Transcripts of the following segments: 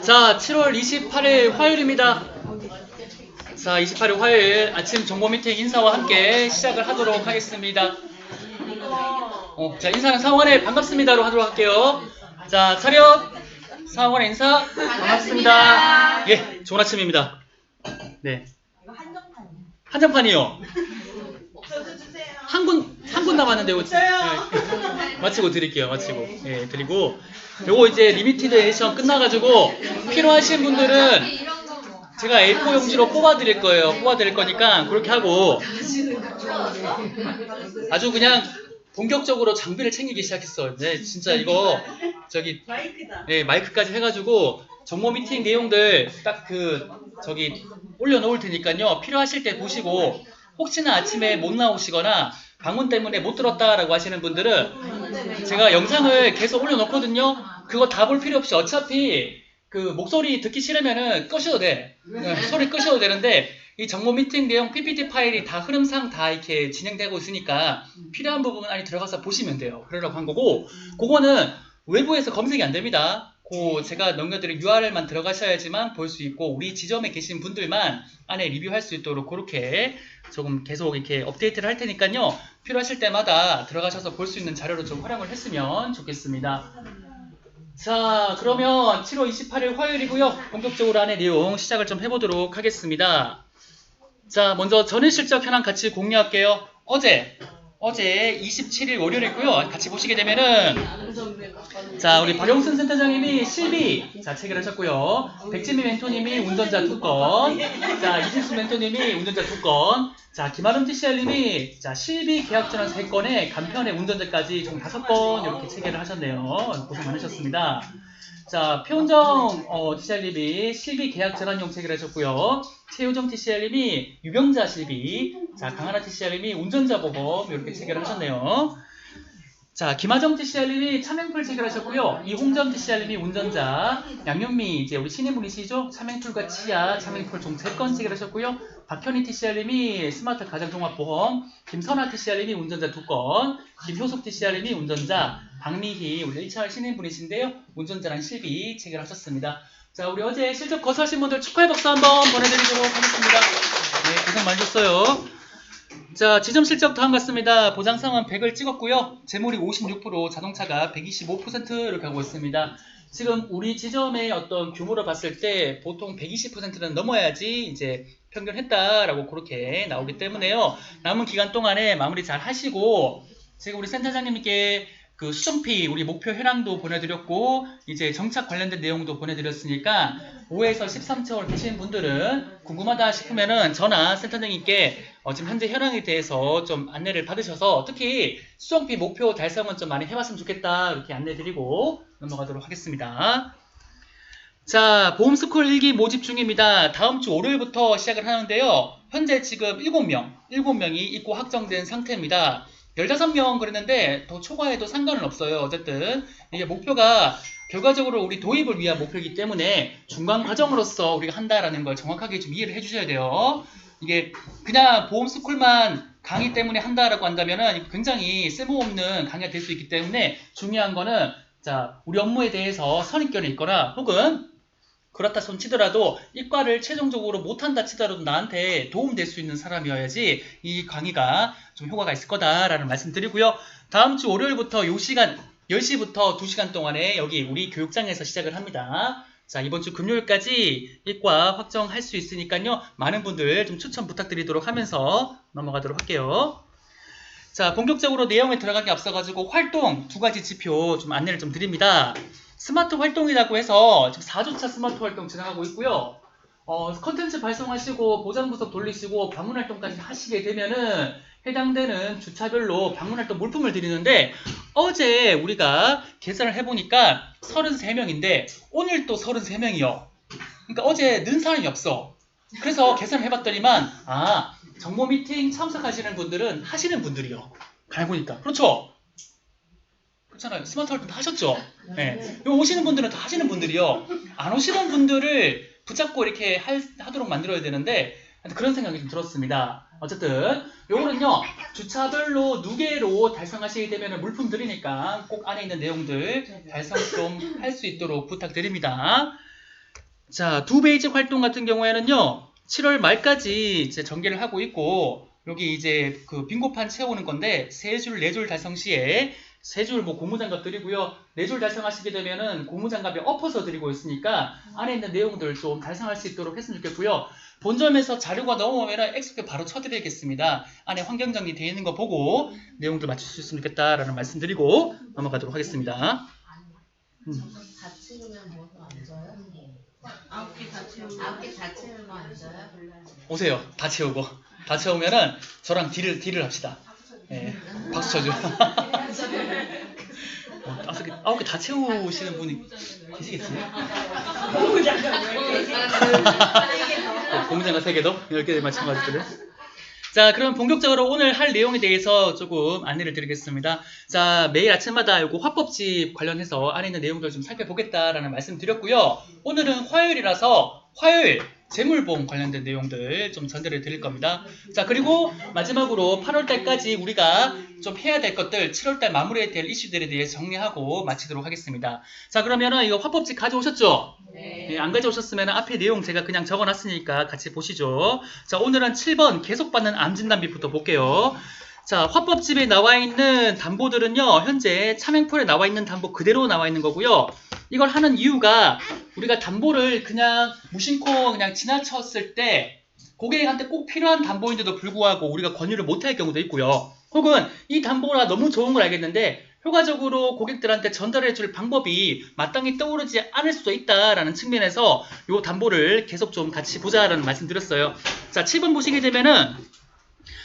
자, 7월 28일 화요일입니다. 자, 28일 화요일 아침 정보 미팅 인사와 함께 시작을 하도록 하겠습니다. 자, 인사는 상원에 반갑습니다로 하도록 할게요. 자, 차렷! 상원의 인사 반갑습니다. 예, 좋은 아침입니다. 네. 이거 한정판이요. 한정판이요. 없어져주세요. 한 군 남았는데, 이거 마치고 드릴게요. 마치고. 예, 드리고. 요거 이제 리미티드 에디션 끝나가지고 필요하신 분들은 제가 A4 용지로 뽑아드릴 거예요. 뽑아드릴 거니까 그렇게 하고 아주 그냥 본격적으로 장비를 챙기기 시작했어요. 네, 진짜 이거 마이크다. 네, 마이크까지 해가지고 정보 미팅 내용들 딱 올려놓을 테니까요. 필요하실 때 보시고 혹시나 아침에 못 나오시거나 방문 때문에 못 들었다라고 하시는 분들은 제가 영상을 계속 올려놓거든요. 그거 다 볼 필요 없이 어차피 그 목소리 듣기 싫으면은 끄셔도 돼. 소리 끄셔도 되는데 이 정보 미팅 내용 PPT 파일이 다 흐름상 다 이렇게 진행되고 있으니까 필요한 부분 안에 들어가서 보시면 돼요. 그러라고 한 거고 그거는 외부에서 검색이 안 됩니다. 제가 넘겨드린 URL만 들어가셔야지만 볼 수 있고 우리 지점에 계신 분들만 안에 리뷰할 수 있도록 그렇게 조금 계속 이렇게 업데이트를 할 테니까요. 필요하실 때마다 들어가셔서 볼 수 있는 자료로 좀 활용을 했으면 좋겠습니다. 자, 그러면 7월 28일 화요일이고요. 본격적으로 안에 내용 시작을 좀 해보도록 하겠습니다. 자, 먼저 전일 실적 현황 같이 공유할게요. 어제 27일 월요일이고요. 같이 보시게 되면은 자, 우리 박영순 센터장님이 실비 자 체결하셨고요. 백지미 멘토님이 운전자 2건, 자 이진수 멘토님이 운전자 2건, 자 김아름 TCR님이 자 실비 계약 전환 3건에 간편의 운전자까지 총 5건 이렇게 체결을 하셨네요. 고생 많으셨습니다. 자, 표은정 TCR님이 실비 계약 전환용 체결하셨고요. 최효정 TCR님이 유병자 실비, 자 강하나 TCR님이 운전자 보험 이렇게 체결을 하셨네요. 자, 김하정 TCR님이 차명풀 체결하셨고요. 이홍점 TCR님이 운전자, 양현미 이제 우리 신인분이시죠? 차명풀과 치아, 차명풀 총 3건 체결하셨고요. 박현희 TCR님이 스마트 가정종합보험, 김선아 TCR님이 운전자 2건, 김효숙 TCR님이 운전자, 박미희 우리 1차월 신인분이신데요. 운전자랑 실비 체결하셨습니다. 자, 우리 어제 실적 거수하신 분들 축하의 박수 한번 보내드리도록 하겠습니다. 네, 고생 많으셨어요. 자, 지점 실적 다음 같습니다. 보장상환 100을 찍었고요. 재물이 56%, 자동차가 125%를 가고 있습니다. 지금 우리 지점의 어떤 규모로 봤을 때 보통 120%는 넘어야지 이제 평균했다라고 그렇게 나오기 때문에요. 남은 기간 동안에 마무리 잘 하시고 지금 우리 센터장님께 그 수정피 우리 목표 현황도 보내드렸고 이제 정착 관련된 내용도 보내드렸으니까 5에서 13차월 계신 분들은 궁금하다 싶으면은 저나 센터장님께 지금 현재 현황에 대해서 좀 안내를 받으셔서 특히 수정피 목표 달성은 좀 많이 해봤으면 좋겠다 이렇게 안내드리고 넘어가도록 하겠습니다. 자, 보험스쿨 1기 모집 중입니다. 다음 주 월요일부터 시작을 하는데요. 현재 지금 7명이 입고 확정된 상태입니다. 15명 그랬는데 더 초과해도 상관은 없어요. 어쨌든 이게 목표가 결과적으로 우리 도입을 위한 목표이기 때문에 중간 과정으로서 우리가 한다라는 걸 정확하게 좀 이해를 해주셔야 돼요. 이게 그냥 보험스쿨만 강의 때문에 한다라고 한다면은 굉장히 쓸모없는 강의가 될 수 있기 때문에 중요한 거는 자, 우리 업무에 대해서 선입견이 있거나 혹은 그렇다 손 치더라도 이과를 최종적으로 못한다 치더라도 나한테 도움될 수 있는 사람이어야지 이 강의가 좀 효과가 있을 거다라는 말씀 드리고요. 다음 주 월요일부터 요 시간 10시부터 2시간 동안에 여기 우리 교육장에서 시작을 합니다. 자, 이번 주 금요일까지 이과 확정할 수 있으니까요. 많은 분들 좀 추천 부탁드리도록 하면서 넘어가도록 할게요. 자, 본격적으로 내용에 들어가기 앞서가지고 활동 2가지 지표 좀 안내를 좀 드립니다. 스마트 활동이라고 해서 지금 4주차 스마트 활동 진행하고 있고요. 컨텐츠 발송하시고 보장 부석 돌리시고 방문 활동까지 하시게 되면은 해당되는 주차별로 방문 활동 물품을 드리는데 어제 우리가 계산을 해보니까 33명인데 오늘 또 33명이요. 그러니까 어제 는 사람이 없어. 그래서 계산을 해봤더니만 정보 미팅 참석하시는 분들은 하시는 분들이요. 가보니까 그렇죠? 그렇잖아요. 스마트 활동 다 하셨죠? 네. 오시는 분들은 다 하시는 분들이요. 안 오시는 분들을 붙잡고 이렇게 하도록 만들어야 되는데 그런 생각이 좀 들었습니다. 어쨌든 요거는요 주차별로 누계로 달성하시게 되면 물품 드리니까 꼭 안에 있는 내용들 달성 좀 할 수 있도록 부탁드립니다. 자, 두 베이직 활동 같은 경우에는요 7월 말까지 이제 전개를 하고 있고 여기 이제 그 빙고판 채우는 건데 3줄, 4줄 달성 시에 3줄 뭐 고무장갑 드리고요. 4줄 달성하시게 되면은 고무장갑에 엎어서 드리고 있으니까 안에 있는 내용들 좀 달성할 수 있도록 했으면 좋겠고요. 본점에서 자료가 넘어오면 엑스표 바로 쳐드리겠습니다. 안에 환경 정리 되어 있는 거 보고 내용들 맞출 수 있으면 좋겠다라는 말씀 드리고 넘어가도록 하겠습니다. 다 채우면 뭐도 안 줘요? 9개 다 채우고. 9개 다 채우면 안 줘요? 오세요. 다 채우고. 다 채우면은 저랑 딜을 합시다. 예, 박수 쳐줘. 9개 다 채우시는 분이 계시겠지? 고무장갑 3개 더? 10개 마찬가지거든. 자, 그럼 본격적으로 오늘 할 내용에 대해서 조금 안내를 드리겠습니다. 자, 매일 아침마다 요거 화법집 관련해서 안에 있는 내용들 좀 살펴보겠다라는 말씀 드렸고요. 오늘은 화요일이라서 화요일 재물봉 관련된 내용들 좀 전달해 드릴 겁니다. 자, 그리고 마지막으로 8월달까지 우리가 좀 해야 될 것들 7월달 마무리해야 될 이슈들에 대해 정리하고 마치도록 하겠습니다. 자, 그러면은 이거 화법집 가져오셨죠? 네, 안 가져오셨으면 앞에 내용 제가 그냥 적어놨으니까 같이 보시죠. 자, 오늘은 7번 계속받는 암진단비부터 볼게요. 자, 화법집에 나와 있는 담보들은요, 현재 차명풀에 나와 있는 담보 그대로 나와 있는 거고요. 이걸 하는 이유가 우리가 담보를 그냥 무심코 그냥 지나쳤을 때 고객한테 꼭 필요한 담보인데도 불구하고 우리가 권유를 못할 경우도 있고요. 혹은 이 담보가 너무 좋은 걸 알겠는데 효과적으로 고객들한테 전달해 줄 방법이 마땅히 떠오르지 않을 수도 있다라는 측면에서 이 담보를 계속 좀 같이 보자라는 말씀 드렸어요. 자, 7번 보시게 되면은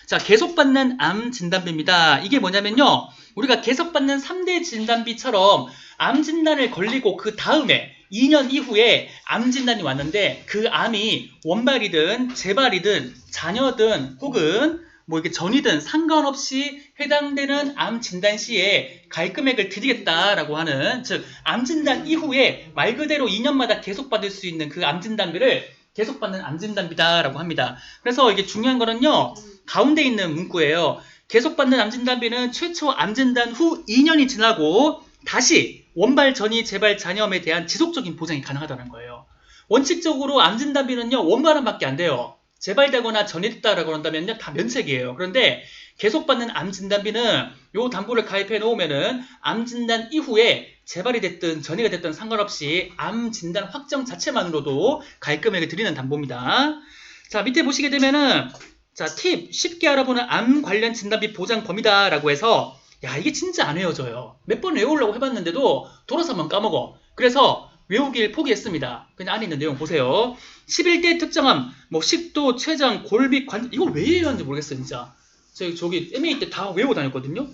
자, 계속받는 암 진단비입니다. 이게 뭐냐면요. 우리가 계속받는 3대 진단비처럼 암 진단을 걸리고 그 다음에 2년 이후에 암 진단이 왔는데 그 암이 원발이든 재발이든 자녀든 혹은 뭐 이게 전이든 상관없이 해당되는 암 진단 시에 가입금액을 드리겠다라고 하는 즉 암 진단 이후에 말 그대로 2년마다 계속 받을 수 있는 그 암 진단비를 계속받는 암 진단비다라고 합니다. 그래서 이게 중요한 거는요. 가운데 있는 문구예요. 계속받는 암 진단비는 최초 암 진단 후 2년이 지나고 다시 원발 전이 재발 잔여암에 대한 지속적인 보장이 가능하다는 거예요. 원칙적으로 암 진단비는요. 원발은 밖에 안 돼요. 재발되거나 전이됐다라고 한다면요. 다 면책이에요. 그런데 계속받는 암 진단비는 요 담보를 가입해 놓으면은 암 진단 이후에 재발이 됐든 전이가 됐든 상관없이 암 진단 확정 자체만으로도 가입금액을 드리는 담보입니다. 자, 밑에 보시게 되면은 자, 팁 쉽게 알아보는 암 관련 진단비 보장 범위다라고 해서 야, 이게 진짜 안 외워져요. 몇 번 외우려고 해봤는데도 돌아서 한번 까먹어. 그래서 외우길 포기했습니다. 그냥 안에 있는 내용 보세요. 11대 특정암, 뭐 식도, 췌장, 골비, 관 이걸 왜 외웠는지 모르겠어요, 진짜. 저기 MA 때 다 외우고 다녔거든요.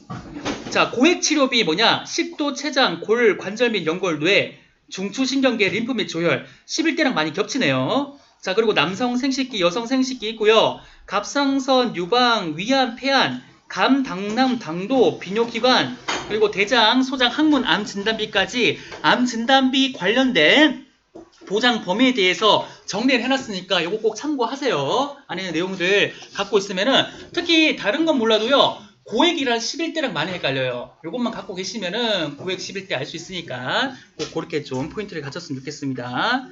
자, 고액 치료비 뭐냐? 식도, 췌장, 골, 관절 및 연골, 뇌, 중추신경계, 림프 및 조혈. 11대랑 많이 겹치네요. 자, 그리고 남성 생식기, 여성 생식기 있고요. 갑상선, 유방, 위암, 폐암, 감, 당남, 당도, 비뇨기관, 그리고 대장, 소장, 항문, 암 진단비까지 암 진단비 관련된 보장 범위에 대해서 정리를 해놨으니까 이거 꼭 참고하세요. 안에 있는 내용들 갖고 있으면은 특히 다른 건 몰라도요. 고액이랑 11대랑 많이 헷갈려요. 이것만 갖고 계시면은 고액 11대 알 수 있으니까 꼭 그렇게 좀 포인트를 갖췄으면 좋겠습니다.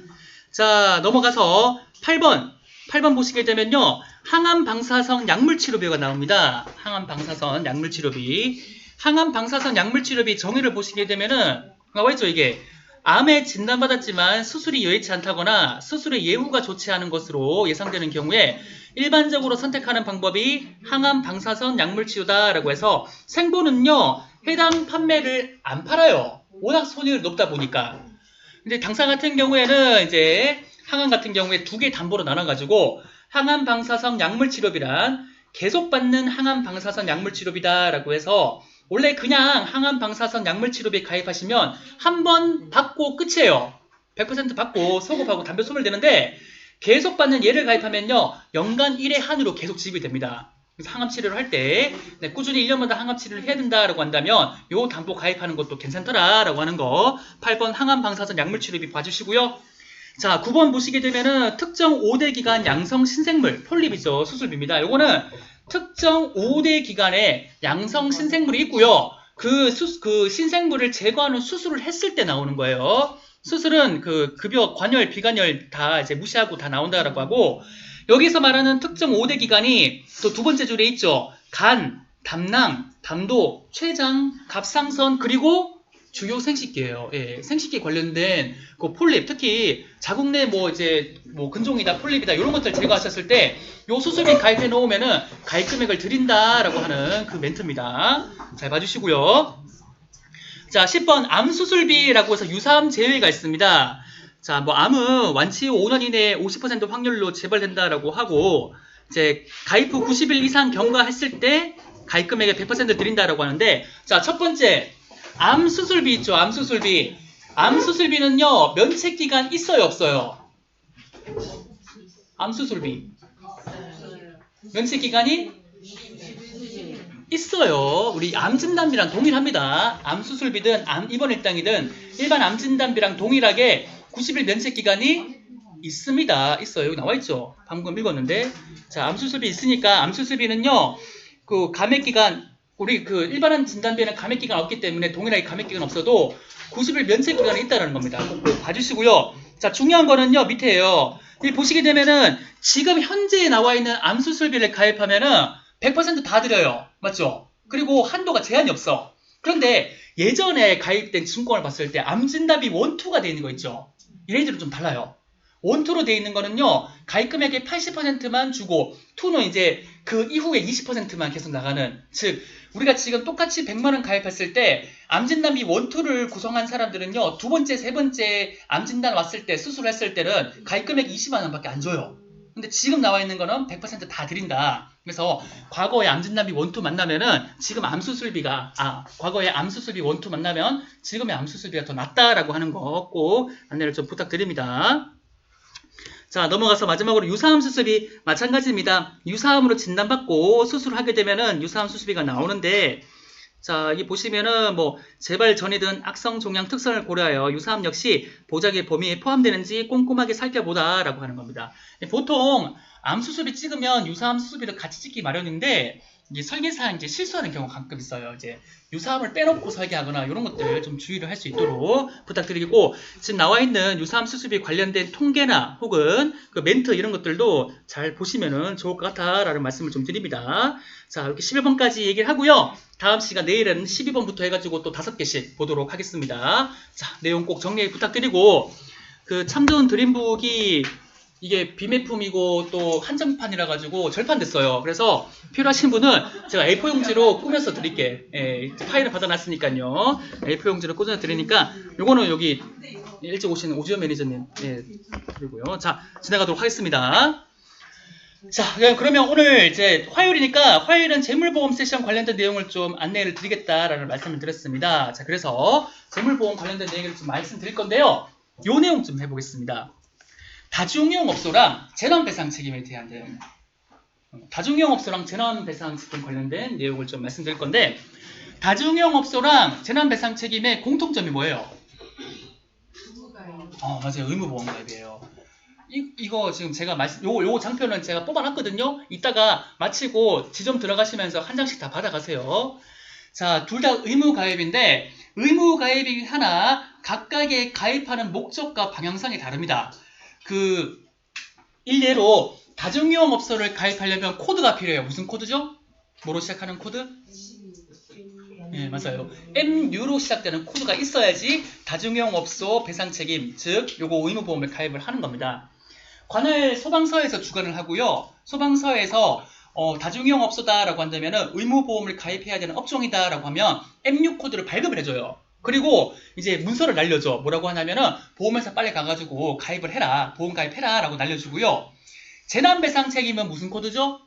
자, 넘어가서 8번 보시게 되면요. 항암 방사선 약물 치료비가 나옵니다. 항암 방사선 약물 치료비. 항암 방사선 약물 치료비 정의를 보시게 되면은 나와 있죠, 이게. 암에 진단받았지만 수술이 여의치 않다거나 수술의 예후가 좋지 않은 것으로 예상되는 경우에 일반적으로 선택하는 방법이 항암 방사선 약물 치료다라고 해서 생보는요. 해당 판매를 안 팔아요. 워낙 손익이 높다 보니까. 근데 당사 같은 경우에는 이제 항암 같은 경우에 두 개 담보로 나눠가지고 항암 방사선 약물 치료비란 계속받는 항암 방사선 약물 치료비다라고 해서 원래 그냥 항암 방사선 약물 치료비 가입하시면 한 번 받고 끝이에요. 100% 받고 소급하고 담배 소멸 되는데 계속 받는 얘를 가입하면요. 연간 1회 한으로 계속 지급이 됩니다. 그래서 항암 치료를 할 때 꾸준히 1년마다 항암 치료를 해야 된다라고 한다면 요 담보 가입하는 것도 괜찮더라라고 하는 거 8번 항암 방사선 약물 치료비 봐주시고요. 자, 9번 보시게 되면은 특정 5대 기간 양성 신생물, 폴립이죠. 수술비입니다. 요거는 특정 5대 기간에 양성 신생물이 있고요. 그 신생물을 제거하는 수술을 했을 때 나오는 거예요. 수술은 그 급여, 관열, 비관열 다 이제 무시하고 다 나온다라고 하고, 여기서 말하는 특정 5대 기간이 또 두 번째 줄에 있죠. 간, 담낭, 담도, 췌장, 갑상선, 그리고 주요 생식기예요. 예, 생식기 관련된 그 폴립, 특히 자궁 내 근종이다, 폴립이다 이런 것들 제거하셨을 때 요 수술비 가입해 놓으면은 가입 금액을 드린다라고 하는 그 멘트입니다. 잘 봐주시고요. 자, 10번 암 수술비라고 해서 유사암 제외가 있습니다. 자, 뭐 암은 완치 후 5년 이내에 50% 확률로 재발된다라고 하고, 이제 가입 후 90일 이상 경과했을 때 가입 금액의 100% 드린다라고 하는데, 자, 첫 번째 암 수술비 있죠. 암 수술비. 암 수술비는요, 면책 기간 있어요, 없어요? 암 수술비. 면책 기간이 있어요. 우리 암 진단비랑 동일합니다. 암 수술비든 암 입원 일당이든 일반 암 진단비랑 동일하게 90일 면책 기간이 있습니다. 있어요. 여기 나와 있죠. 방금 읽었는데. 자, 암 수술비 있으니까 암 수술비는요, 그 감액 기간, 우리 그 일반암 진단비에는 감액 기간 없기 때문에 동일하게 감액 기간 없어도 90일 면책 기간이 있다는 겁니다. 꼭 봐주시고요. 자, 중요한 거는요, 밑에요. 여기 보시게 되면은 지금 현재 나와 있는 암 수술비를 가입하면은 100% 다 드려요. 맞죠? 그리고 한도가 제한이 없어. 그런데 예전에 가입된 증권을 봤을 때 암 진단비 1, 2가 돼 있는 거 있죠? 얘네들은 좀 달라요. 1, 2로 돼 있는 거는요, 가입 금액의 80%만 주고 2는 이제 그 이후에 20%만 계속 나가는, 즉 우리가 지금 똑같이 100만원 가입했을 때 암진단비 1, 2를 구성한 사람들은요, 두 번째, 세 번째 암진단 왔을 때 수술했을 때는 가입 금액 20만원 밖에 안 줘요. 근데 지금 나와 있는 거는 100% 다 드린다. 그래서 과거에 암진단비 1, 2 만나면은 지금 암수술비가, 과거에 암수술비 1, 2 만나면 지금의 암수술비가 더 낫다라고 하는 거 꼭 안내를 좀 부탁드립니다. 자, 넘어가서 마지막으로 유사암 수술비 마찬가지입니다. 유사암으로 진단받고 수술하게 되면은 유사암 수술비가 나오는데, 자, 여기 보시면은 뭐 재발 전이든 악성 종양 특성을 고려하여 유사암 역시 보장의 범위에 포함되는지 꼼꼼하게 살펴보다라고 하는 겁니다. 보통 암 수술비 찍으면 유사암 수술비도 같이 찍기 마련인데, 이제 설계사에 이제 실수하는 경우가 가끔 있어요. 이제 유사암을 빼놓고 설계하거나 이런 것들 좀 주의를 할 수 있도록 부탁드리고, 지금 나와 있는 유사암 수술비 관련된 통계나 혹은 그 멘트 이런 것들도 잘 보시면은 좋을 것 같다라는 말씀을 좀 드립니다. 자, 이렇게 11번까지 얘기를 하고요. 다음 시간 내일은 12번부터 해가지고 또 5개씩 보도록 하겠습니다. 자, 내용 꼭 정리 부탁드리고, 그 참 좋은 드림북이 이게 비매품이고 또 한정판이라 가지고 절판됐어요. 그래서 필요하신 분은 제가 A4 용지로 꾸며서 드릴게. 예, 파일을 받아놨으니까요. A4 용지로 꾸며서 드리니까 요거는 여기 일찍 오시는 오지현 매니저님, 예, 그리고요. 자, 지나가도록 하겠습니다. 자, 그러면 오늘 이제 화요일이니까 화요일은 재물보험 세션 관련된 내용을 좀 안내를 드리겠다라는 말씀을 드렸습니다. 자, 그래서 재물보험 관련된 내용을 좀 말씀드릴 건데요. 요 내용 좀 해보겠습니다. 다중이용업소랑 재난배상 책임에 대한 내용. 다중이용업소랑 재난배상 책임 관련된 내용을 좀 말씀드릴 건데, 다중이용업소랑 재난배상 책임의 공통점이 뭐예요? 맞아요. 의무보험가입이에요. 이거 지금 제가 요거 장표는 제가 뽑아놨거든요. 이따가 마치고 지점 들어가시면서 한 장씩 다 받아가세요. 자, 둘 다 의무가입인데, 의무가입이 하나 각각의 가입하는 목적과 방향성이 다릅니다. 그 일례로 다중이용업소를 가입하려면 코드가 필요해요. 무슨 코드죠? 뭐로 시작하는 코드? 네, 맞아요. MU로 시작되는 코드가 있어야지 다중이용업소 배상 책임, 즉 요거 의무보험을 가입을 하는 겁니다. 관할 소방서에서 주관을 하고요. 소방서에서 다중이용업소다라고 한다면은 의무보험을 가입해야 되는 업종이다라고 하면 MU 코드를 발급을 해줘요. 그리고 이제 문서를 날려줘. 뭐라고 하냐면은 보험회사 빨리 가가지고 가입을 해라. 보험 가입해라 라고 날려주고요. 재난배상 책임은 무슨 코드죠?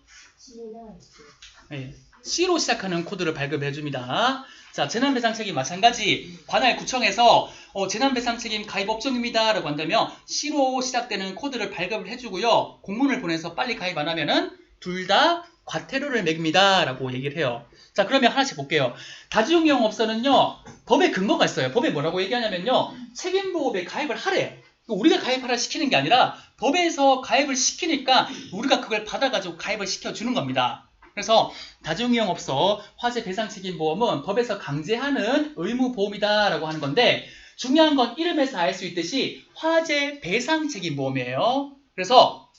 네, C로 시작하는 코드를 발급해줍니다. 자, 재난배상 책임 마찬가지. 관할 구청에서 재난배상 책임 가입 업종입니다 라고 한다면 C로 시작되는 코드를 발급을 해주고요. 공문을 보내서 빨리 가입 안 하면은 둘 다 과태료를 매깁니다 라고 얘기를 해요. 자, 그러면 하나씩 볼게요. 다중이용업소는요, 법에 근거가 있어요. 법에 뭐라고 얘기하냐면요, 책임보험에 가입을 하래. 우리가 가입하라 시키는 게 아니라 법에서 가입을 시키니까 우리가 그걸 받아가지고 가입을 시켜주는 겁니다. 그래서 다중이용업소 화재배상책임보험은 법에서 강제하는 의무보험이다라고 하는 건데 중요한 건 이름에서 알 수 있듯이 화재배상책임보험이에요. 그래서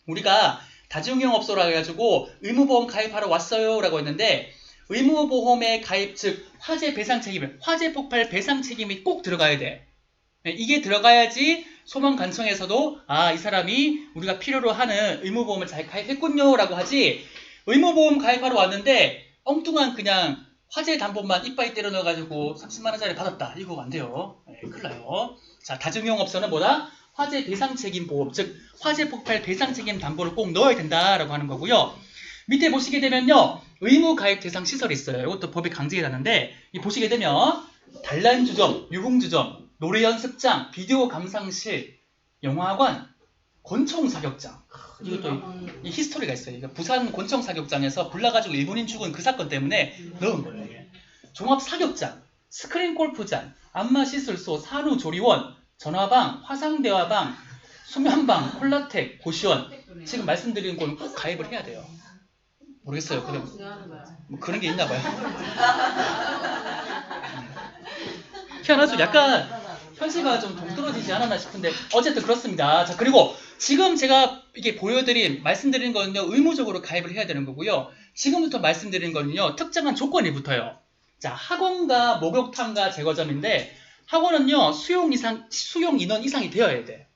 우리가 다중이용업소라 해가지고 의무보험 가입하러 왔어요 라고 했는데 의무보험의 가입 즉 화재배상책임, 화재폭발 배상책임이 꼭 들어가야 돼. 이게 들어가야지 소방관청에서도 이 사람이 우리가 필요로 하는 의무보험을 잘 가입했군요 라고 하지 의무보험 가입하러 왔는데 엉뚱한 그냥 화재 담보만 이빠이 때려 넣어가지고 30만원짜리 받았다. 이거 안 돼요. 큰일 나요. 자, 다중이용업소는 뭐다? 화재배상책임보험, 즉 화재폭발 배상책임 담보를 꼭 넣어야 된다라고 하는 거고요. 밑에 보시게 되면요. 의무가입 대상 시설이 있어요. 이것도 법에 강제해놨는데 보시게 되면 단란주점, 유흥주점, 노래연습장, 비디오 감상실, 영화관, 권총사격장. 이것도 이 히스토리가 있어요. 그러니까 부산 권총사격장에서 불나가지고 일본인 죽은 그 사건 때문에 넣은 거예요. 이게. 종합사격장, 스크린골프장, 안마시술소, 산후조리원, 전화방, 화상대화방, 수면방, 콜라텍, 고시원. 지금 말씀드린 건 꼭 가입을 해야 돼요. 모르겠어요. 근데 뭐 그런 게 있나 봐요. 희한하죠? 약간 현실과 좀 동떨어지지 않았나 싶은데 어쨌든 그렇습니다. 자, 그리고 지금 제가 이게 말씀드린 거는요. 의무적으로 가입을 해야 되는 거고요. 지금부터 말씀드린 거는요. 특정한 조건이 붙어요. 자, 학원과 목욕탕과 제거점인데 학원은요. 수용 인원 이상이 되어야 돼.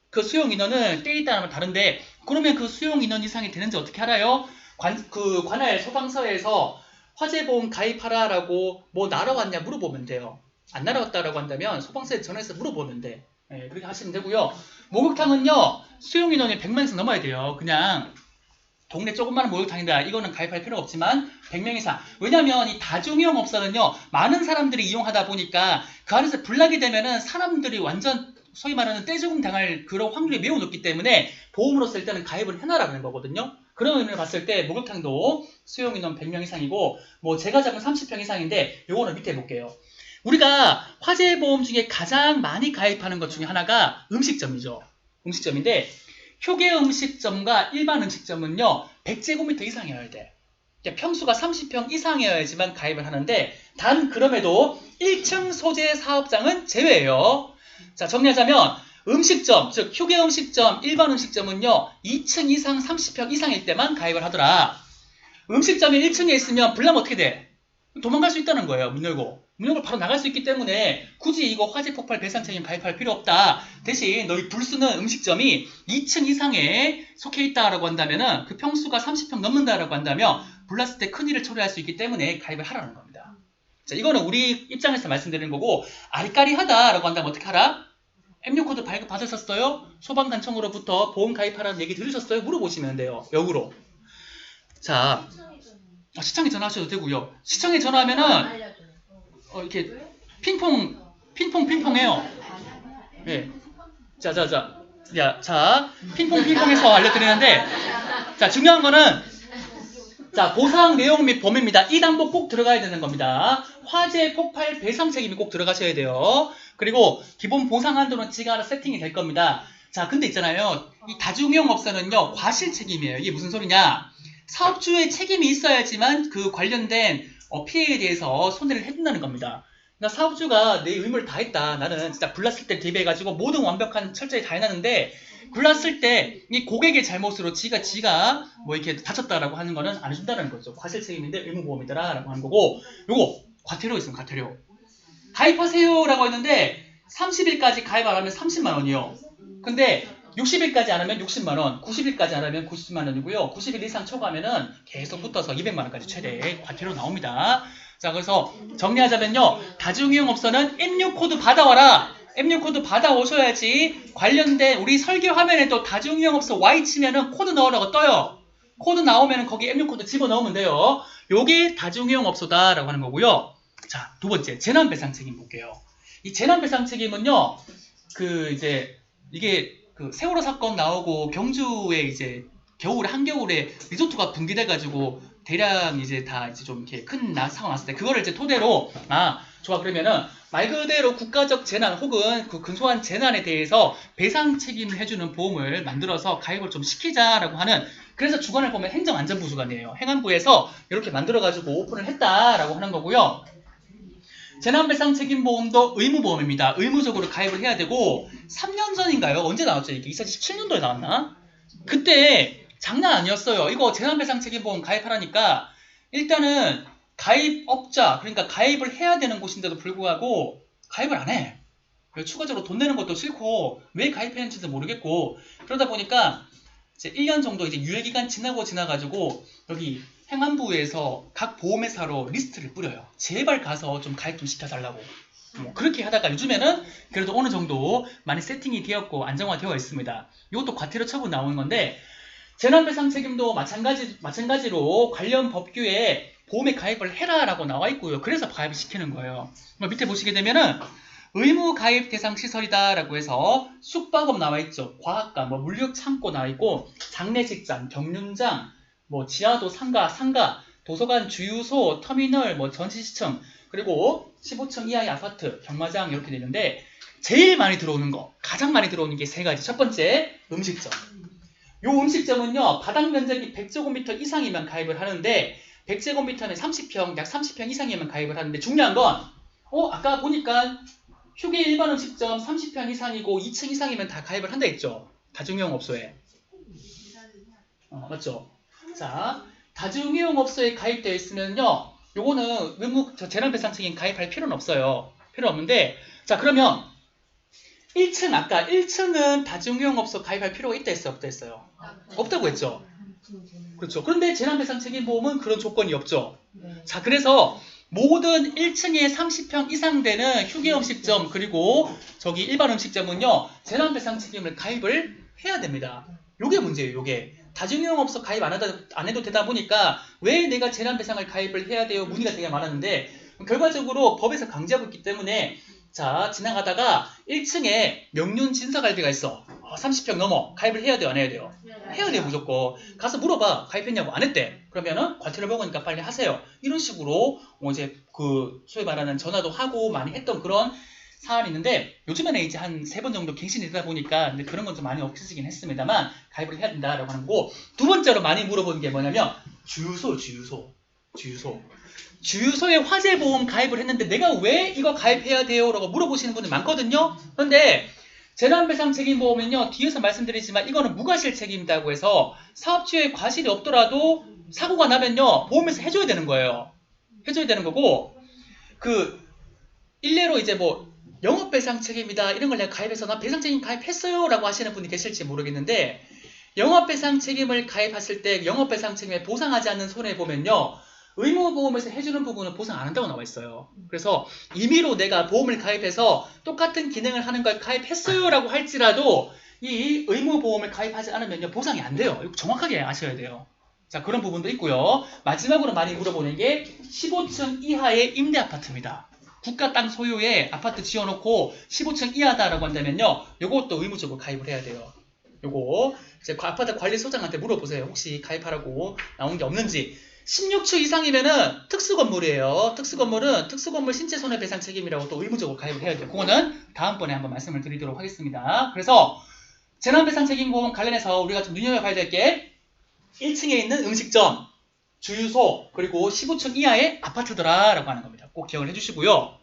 그 수용 인원은 때에 따라 다른데 그러면 그 수용 인원 이상이 되는지 어떻게 알아요? 관할 소방서에서 화재보험 가입하라라고 뭐 날아왔냐 물어보면 돼요. 안 날아왔다라고 한다면 소방서에 전화해서 물어보면 돼. 그렇게 하시면 되고요. 목욕탕은요. 수용 인원이 100명 이상 넘어야 돼요. 그냥 동네 조그마한 목욕탕이다. 이거는 가입할 필요가 없지만 100명 이상. 왜냐하면 이 다중이용업소는요. 많은 사람들이 이용하다 보니까 그 안에서 불나게 되면은 사람들이 완전 소위 말하는 떼죽음 당할 그런 확률이 매우 높기 때문에 보험으로서 일단은 가입을 해놔라는 거거든요. 그런 의미를 봤을 때 목욕탕도 수용 인원 100명 이상이고 뭐 제가 잡은 30평 이상인데 요거는 밑에 볼게요. 우리가 화재보험 중에 가장 많이 가입하는 것 중에 하나가 음식점이죠. 음식점인데 휴게 음식점과 일반 음식점은요 100제곱미터 이상이어야 돼. 그러니까 평수가 30평 이상이어야지만 가입을 하는데 단 그럼에도 1층 소재 사업장은 제외예요. 자, 정리하자면 음식점, 즉 휴게 음식점, 일반 음식점은요 2층 이상 30평 이상일 때만 가입을 하더라. 음식점이 1층에 있으면 불나면 어떻게 돼? 도망갈 수 있다는 거예요. 문 열고 바로 나갈 수 있기 때문에 굳이 이거 화재폭발 배상책임 가입할 필요 없다. 대신 너희 불 쓰는 음식점이 2층 이상에 속해 있다라고 한다면은 그 평수가 30평 넘는다라고 한다면 불났을 때 큰일을 초래할 수 있기 때문에 가입을 하라는 겁니다. 자, 이거는 우리 입장에서 말씀드리는 거고 아리까리하다라고 한다면 어떻게 하라? M6코드 발급 받으셨어요? 소방단청으로부터 보험 가입하라는 얘기 들으셨어요? 물어보시면 돼요. 역으로. 자, 시청에 전화하셔도 되고요. 시청에 전화하면은 이렇게 핑퐁해요. 네. 자, 핑퐁해서 알려드리는데, 자, 중요한 거는, 자, 보상 내용 및 범위입니다. 이 담보 꼭 들어가야 되는 겁니다. 화재 폭발 배상 책임이 꼭 들어가셔야 돼요. 그리고 기본 보상 한도는 지가 알아 세팅이 될 겁니다. 자, 근데 있잖아요. 이 다중이용업소는요, 과실 책임이에요. 이게 무슨 소리냐? 사업주의 책임이 있어야지만 그 관련된 피해에 대해서 손해를 해준다는 겁니다. 그러니까 사업주가 내 의무를 다 했다. 나는 진짜 불났을 때 대비해가지고 모든 완벽한 철저히 다 해놨는데 불났을 때 이 고객의 잘못으로 지가 뭐 이렇게 다쳤다라고 하는 거는 안 해준다는 거죠. 과실 책임인데 의무보험이더라라고 하는 거고 요거 과태료 있으면 과태료. 가입하세요라고 했는데 30일까지 가입 안 하면 30만 원이요. 근데 60일까지 안 하면 60만 원, 90일까지 안 하면 90만 원이고요. 90일 이상 초과하면은 계속 붙어서 200만 원까지 최대 과태료 나옵니다. 자, 그래서 정리하자면요. 다중이용업소는 M6코드 받아와라. M6코드 받아오셔야지 관련된 우리 설계 화면에 또 다중이용업소 Y 치면은 코드 넣으라고 떠요. 코드 나오면은 거기 M6코드 집어넣으면 돼요. 요게 다중이용업소다라고 하는 거고요. 자, 두 번째 재난배상 책임 볼게요. 이 재난배상 책임은요. 이게 세월호 사건 나오고 경주에 이제 한겨울에 리조트가 붕괴돼가지고 대략 이제 다 이제 좀 이렇게 큰 사고 났을 때 그거를 이제 토대로 좋아 그러면은 말 그대로 국가적 재난 혹은 그 근소한 재난에 대해서 배상 책임을 해주는 보험을 만들어서 가입을 좀 시키자라고 하는 그래서 주관을 보면 행정안전부 주관이에요. 행안부에서 이렇게 만들어가지고 오픈을 했다라고 하는 거고요. 재난배상 책임보험도 의무보험입니다. 의무적으로 가입을 해야 되고 3년 전인가요? 언제 나왔죠? 이게 2017년도에 나왔나? 그때 장난 아니었어요. 이거 재난배상 책임보험 가입하라니까 일단은 가입업자 그러니까 가입을 해야 되는 곳인데도 불구하고 가입을 안 해. 추가적으로 돈 내는 것도 싫고 왜 가입했는지도 모르겠고 그러다 보니까 이제 1년 정도 이제 유예기간 지나가지고 여기 행안부에서 각 보험회사로 리스트를 뿌려요. 제발 가서 좀 가입 좀 시켜달라고. 뭐 그렇게 하다가 요즘에는 그래도 어느 정도 많이 세팅이 되었고 안정화되어 있습니다. 이것도 과태료 처분 나오는 건데 재난배상 책임도 마찬가지로 관련 법규에 보험에 가입을 해라라고 나와 있고요. 그래서 가입을 시키는 거예요. 밑에 보시게 되면은 의무 가입 대상 시설이다라고 해서 숙박업 나와 있죠. 과학관, 물류 창고 나와 있고 장례식장, 경륜장, 지하도 상가, 도서관, 주유소, 터미널, 전시시청 그리고 15층 이하의 아파트, 경마장 이렇게 되는데 제일 많이 들어오는 거, 가장 많이 들어오는 게 세 가지. 첫 번째, 음식점. 요 음식점은요, 바닥 면적이 100제곱미터 이상이면 가입을 하는데 100제곱미터면 30평, 약 30평 이상이면 가입을 하는데 중요한 건 아까 보니까 휴게 일반 음식점 30평 이상이고 2층 이상이면 다 가입을 한다 했죠. 다중이용업소에. 맞죠? 자, 다중이용업소에 가입되어 있으면요. 요거는 재난배상 책임 가입할 필요는 없어요. 필요 없는데 자 그러면 1층 아까 1층은 다중이용업소 가입할 필요가 있다 했어요? 없다 했어요? 없다고 했죠. 그렇죠. 그런데 재난배상 책임보험은 그런 조건이 없죠. 자 그래서 모든 1층에 30평 이상 되는 휴게음식점 그리고 저기 일반 음식점은요 재난배상 책임을 가입을 해야 됩니다. 요게 문제예요. 요게 다중이용업소 가입 안 해도 되다 보니까 왜 내가 재난배상을 가입을 해야 돼요? 문의가 되게 많았는데 결과적으로 법에서 강제하고 있기 때문에 자 지나가다가 1층에 명륜진사갈비가 있어. 30평 넘어 가입을 해야 돼요? 안 해야 돼요? 해야 돼요 무조건. 가서 물어봐. 가입했냐고. 안 했대. 그러면은 과태료 먹으니까 빨리 하세요. 이런 식으로 이제 그 소위 말하는 전화도 하고 많이 했던 그런 사안이 있는데 요즘에는 이제 한 3번 정도 갱신이 되다 보니까 근데 그런 건 좀 많이 없어지긴 했습니다만 가입을 해야 된다라고 하는 거고 두 번째로 많이 물어보는 게 뭐냐면 주유소에 화재보험 가입을 했는데 내가 왜 이거 가입해야 돼요? 라고 물어보시는 분들 많거든요. 그런데 재난배상 책임보험은요 뒤에서 말씀드리지만 이거는 무과실 책임이라고 해서 사업주의 과실이 없더라도 사고가 나면요 보험에서 해줘야 되는 거예요. 해줘야 되는 거고 그 일례로 이제 영업배상 책임이다 이런 걸 내가 가입해서 나 배상 책임 가입했어요 라고 하시는 분이 계실지 모르겠는데 영업배상 책임을 가입했을 때 영업배상 책임에 보상하지 않는 손해보면요 의무보험에서 해주는 부분은 보상 안 한다고 나와 있어요. 그래서 임의로 내가 보험을 가입해서 똑같은 기능을 하는 걸 가입했어요 라고 할지라도 이 의무보험을 가입하지 않으면 보상이 안 돼요. 이거 정확하게 아셔야 돼요. 자 그런 부분도 있고요. 마지막으로 많이 물어보는 게 15층 이하의 임대아파트입니다. 국가 땅 소유에 아파트 지어놓고 15층 이하다라고 한다면요. 요것도 의무적으로 가입을 해야 돼요. 요거 이제 아파트 관리소장한테 물어보세요. 혹시 가입하라고 나온 게 없는지. 16층 이상이면은 특수건물이에요. 특수건물은 특수건물 신체손해배상 책임이라고 또 의무적으로 가입을 해야 돼요. 그거는 다음번에 한번 말씀을 드리도록 하겠습니다. 그래서 재난배상 책임보험 관련해서 우리가 좀 눈여겨봐야 될 게 1층에 있는 음식점, 주유소, 그리고 15층 이하의 아파트더라라고 하는 겁니다. 꼭 기억을 해주시고요.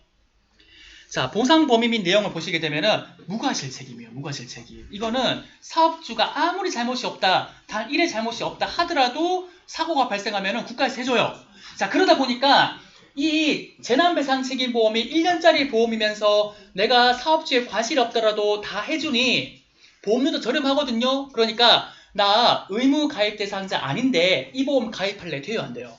자, 보상 범위 및 내용을 보시게 되면은 무과실 책임이에요. 무과실 책임. 이거는 사업주가 아무리 잘못이 없다, 단 1의 잘못이 없다 하더라도 사고가 발생하면은 국가에서 해줘요. 자, 그러다 보니까 이 재난배상 책임보험이 1년짜리 보험이면서 내가 사업주의 과실이 없더라도 다 해주니 보험료도 저렴하거든요. 그러니까 나 의무 가입 대상자 아닌데 이 보험 가입할래? 돼요? 안 돼요?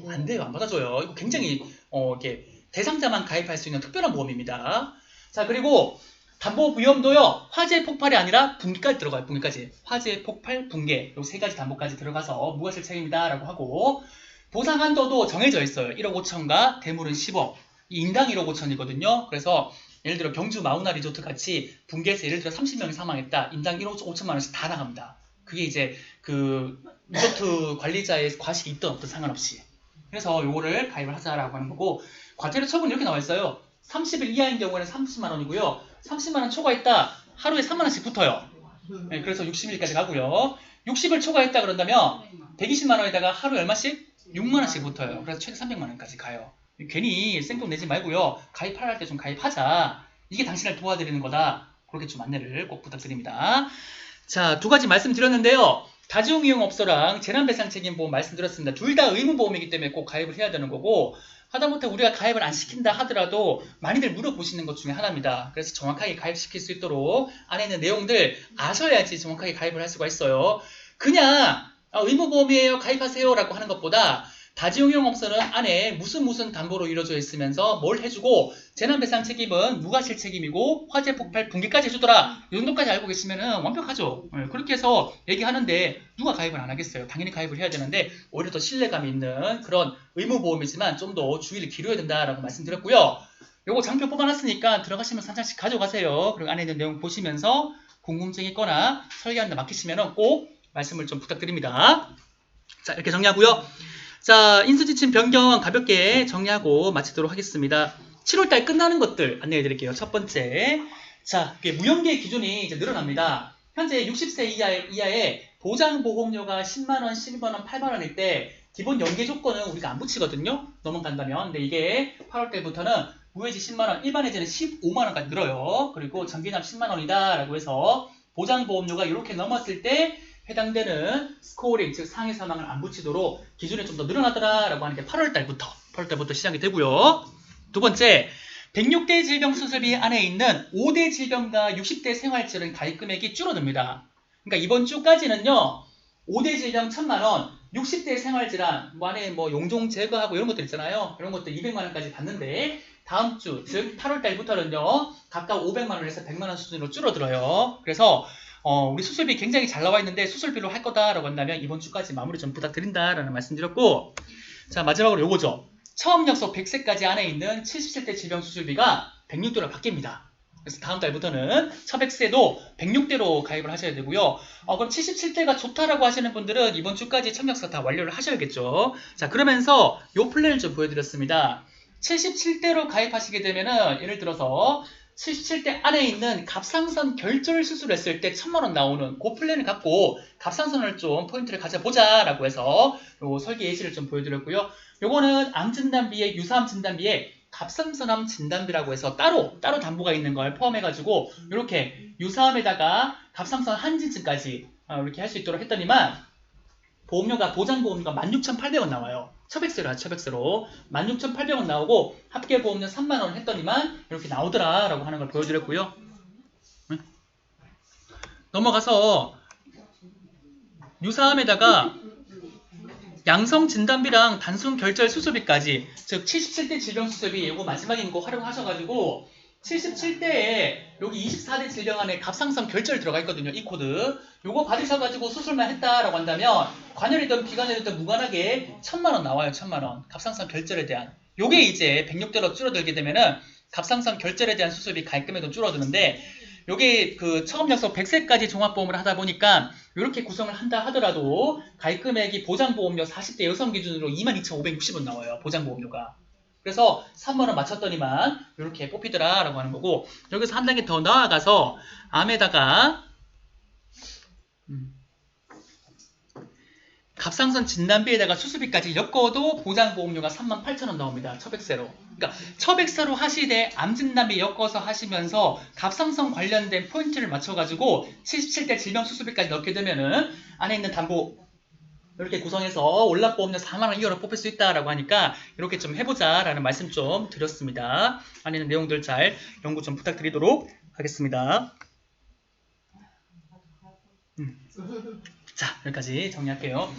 안 돼요. 안 받아줘요. 이거 굉장히 이렇게 대상자만 가입할 수 있는 특별한 보험입니다. 자 그리고 담보 위험도요. 화재 폭발이 아니라 붕괴까지 들어가요. 붕괴까지. 화재 폭발, 붕괴 이 세 가지 담보까지 들어가서 무과실 책임이다라고 하고 보상 한도도 정해져 있어요. 1억 5천과 대물은 10억. 이 인당 1억 5천이거든요. 그래서 예를 들어 경주 마우나 리조트 같이 붕괴해서 예를 들어 30명이 사망했다. 인당 1억 5천만 원씩 다 나갑니다. 그게 이제 그 리조트 관리자의 과실이 있든 없든 상관없이. 그래서 요거를 가입을 하자라고 하는 거고, 과태료 처분이 이렇게 나와 있어요. 30일 이하인 경우에는 30만 원이고요. 30만 원 초과했다 하루에 3만 원씩 붙어요. 네, 그래서 60일까지 가고요. 60을 초과했다 그런다면 120만 원에다가 하루에 얼마씩? 6만 원씩 붙어요. 그래서 최대 300만 원까지 가요. 괜히 생돈 내지 말고요. 가입할 때 좀 가입하자. 이게 당신을 도와드리는 거다. 그렇게 좀 안내를 꼭 부탁드립니다. 자, 두 가지 말씀드렸는데요. 다중이용업소랑 재난배상책임보험 말씀드렸습니다. 둘 다 의무보험이기 때문에 꼭 가입을 해야 되는 거고, 하다못해 우리가 가입을 안 시킨다 하더라도 많이들 물어보시는 것 중에 하나입니다. 그래서 정확하게 가입시킬 수 있도록 안에 있는 내용들 아셔야지 정확하게 가입을 할 수가 있어요. 그냥 의무보험이에요 가입하세요 라고 하는 것보다 다중이용업소는 안에 무슨 담보로 이루어져 있으면서 뭘 해주고, 재난배상 책임은 무과실 책임이고 화재 폭발 붕괴까지 해주더라, 이 정도까지 알고 계시면 완벽하죠. 그렇게 해서 얘기하는데 누가 가입을 안 하겠어요. 당연히 가입을 해야 되는데 오히려 더 신뢰감 있는 그런 의무보험이지만 좀 더 주의를 기울여야 된다라고 말씀드렸고요. 요거 장표 뽑아놨으니까 들어가시면서 한 장씩 가져가세요. 그리고 안에 있는 내용 보시면서 궁금증이 있거나 설계하는데 맡기시면 꼭 말씀을 좀 부탁드립니다. 자, 이렇게 정리하고요. 자, 인수지침 변경 가볍게 정리하고 마치도록 하겠습니다. 7월달 끝나는 것들 안내해 드릴게요. 첫 번째, 자, 무연계 기준이 이제 늘어납니다. 현재 60세 이하의 보장보험료가 10만원, 12만원, 8만원일 때 기본 연계 조건은 우리가 안 붙이거든요. 넘어간다면. 근데 이게 8월달부터는 무해지 10만원, 일반 해지는 15만원까지 늘어요. 그리고 정기납 10만원이다 라고 해서 보장보험료가 이렇게 넘었을 때 해당되는 스코어링, 즉 상해 사망을 안 붙이도록 기준이 좀 더 늘어나더라라고 하는 게 8월달부터 시작이 되고요. 두 번째, 106대 질병 수술비 안에 있는 5대 질병과 60대 생활질환 가입 금액이 줄어듭니다. 그러니까 이번 주까지는요, 5대 질병 1,000만 원, 60대 생활질환 안에 용종 제거하고 이런 것들 있잖아요. 이런 것들 200만 원까지 받는데 다음 주, 즉 8월달부터는요, 각각 500만 원에서 100만 원 수준으로 줄어들어요. 그래서 우리 수술비 굉장히 잘 나와 있는데 수술비로 할 거다라고 한다면 이번 주까지 마무리 좀 부탁드린다라는 말씀드렸고, 자, 마지막으로 요거죠. 처음 약속 100세까지 안에 있는 77대 질병 수술비가 106대로 바뀝니다. 그래서 다음 달부터는 1100세도 106대로 가입을 하셔야 되고요. 그럼 77대가 좋다라고 하시는 분들은 이번 주까지 첨약서 다 완료를 하셔야겠죠. 자, 그러면서 요 플랜을 좀 보여드렸습니다. 77대로 가입하시게 되면은 예를 들어서 77대 안에 있는 갑상선 결절 수술했을 때 1,000만 원 나오는 그 플랜을 갖고 갑상선을 좀 포인트를 가져보자 라고 해서 요 설계 예시를 좀 보여드렸고요. 요거는 암 진단비에 유사암 진단비에 갑상선암 진단비라고 해서 따로 담보가 있는 걸 포함해가지고 이렇게 유사암에다가 갑상선 한진증까지 이렇게 할 수 있도록 했더니만 보장보험료가 16,800원 나와요. 처백세로 하죠, 처백세로. 16,800원 나오고 합계보험료 3만원 했더니만 이렇게 나오더라라고 하는 걸 보여드렸고요. 넘어가서 유사암에다가 양성 진단비랑 단순 결절 수술비까지, 즉 77대 질병 수술비 이거 마지막인 거 활용하셔가지고 77대에 여기 24대 질병 안에 갑상선 결절 들어가 있거든요. 이 코드. 요거 받으셔가지고 수술만 했다라고 한다면 관열이든 비관열이든 무관하게 1,000만 원 나와요. 1,000만 원. 갑상선 결절에 대한. 요게 이제 106대로 줄어들게 되면은 갑상선 결절에 대한 수술비 가입금액도 줄어드는데, 요게 처음 약속 100세까지 종합보험을 하다 보니까 이렇게 구성을 한다 하더라도 가입금액이 보장보험료 40대 여성 기준으로 22,560원 나와요. 보장보험료가. 그래서 3만원 맞췄더니만 이렇게 뽑히더라 라고 하는 거고, 여기서 한 단계 더 나아가서 암에다가 갑상선 진단비에다가 수술비까지 엮어도 보장보험료가 38,000원 나옵니다. 처백세로. 그러니까 처백세로 하시되 암진단비 엮어서 하시면서 갑상선 관련된 포인트를 맞춰가지고 77대 질병 수술비까지 넣게 되면은 안에 있는 담보 이렇게 구성해서 올납보험료 4만원 이하로 뽑힐 수 있다라고 하니까 이렇게 좀 해보자라는 말씀 좀 드렸습니다. 안에 있는 내용들 잘 연구 좀 부탁드리도록 하겠습니다. 자, 여기까지 정리할게요.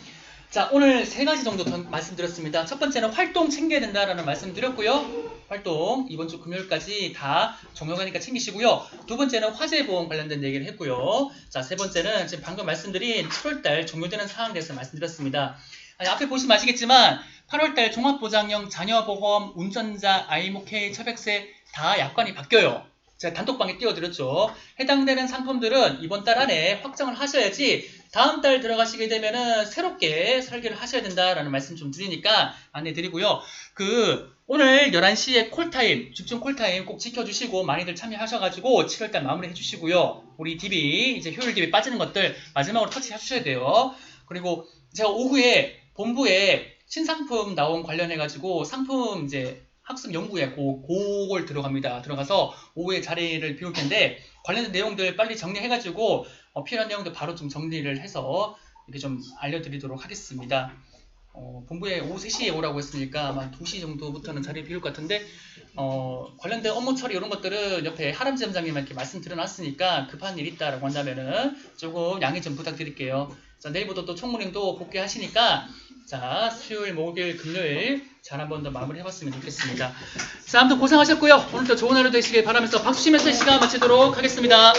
자, 오늘 세 가지 정도 더 말씀드렸습니다. 첫 번째는 활동 챙겨야 된다라는 말씀 드렸고요. 활동 이번 주 금요일까지 다 종료가니까 챙기시고요. 두 번째는 화재보험 관련된 얘기를 했고요. 자, 세 번째는 지금 방금 말씀드린 7월달 종료되는 사항에 대해서 말씀드렸습니다. 앞에 보시면 아시겠지만 8월달 종합보장형 자녀보험, 운전자, 아이모케이, 처백세 다 약관이 바뀌어요. 제가 단톡방에 띄워드렸죠. 해당되는 상품들은 이번 달 안에 확정을 하셔야지 다음 달 들어가시게 되면은 새롭게 설계를 하셔야 된다라는 말씀 좀 드리니까 안내 드리고요. 오늘 11시에 콜타임, 집중 콜타임 꼭 지켜주시고 많이들 참여하셔가지고 7월달 마무리 해주시고요. 우리 DB, 이제 효율 DB 빠지는 것들 마지막으로 터치 해주셔야 돼요. 그리고 제가 오후에 본부에 신상품 나온 관련해가지고 상품 이제 학습 연구에 그걸 들어가서 오후에 자리를 비울 텐데 관련된 내용들 빨리 정리해가지고 필요한 내용들 바로 좀 정리를 해서 이렇게 좀 알려드리도록 하겠습니다. 본부에 오후 3시에 오라고 했으니까 아마 2시 정도부터는 자리 비울 것 같은데 관련된 업무 처리 이런 것들은 옆에 하람지 점장님한테 말씀드려놨으니까 급한 일 있다라고 한다면은 조금 양해 좀 부탁드릴게요. 자, 내일부터 또 총무님도 복귀하시니까 자, 수요일, 목요일, 금요일 잘 한번 더 마무리 해봤으면 좋겠습니다. 자, 아무튼 고생하셨고요. 오늘도 좋은 하루 되시길 바라면서 박수 치면서 이 시간 마치도록 하겠습니다.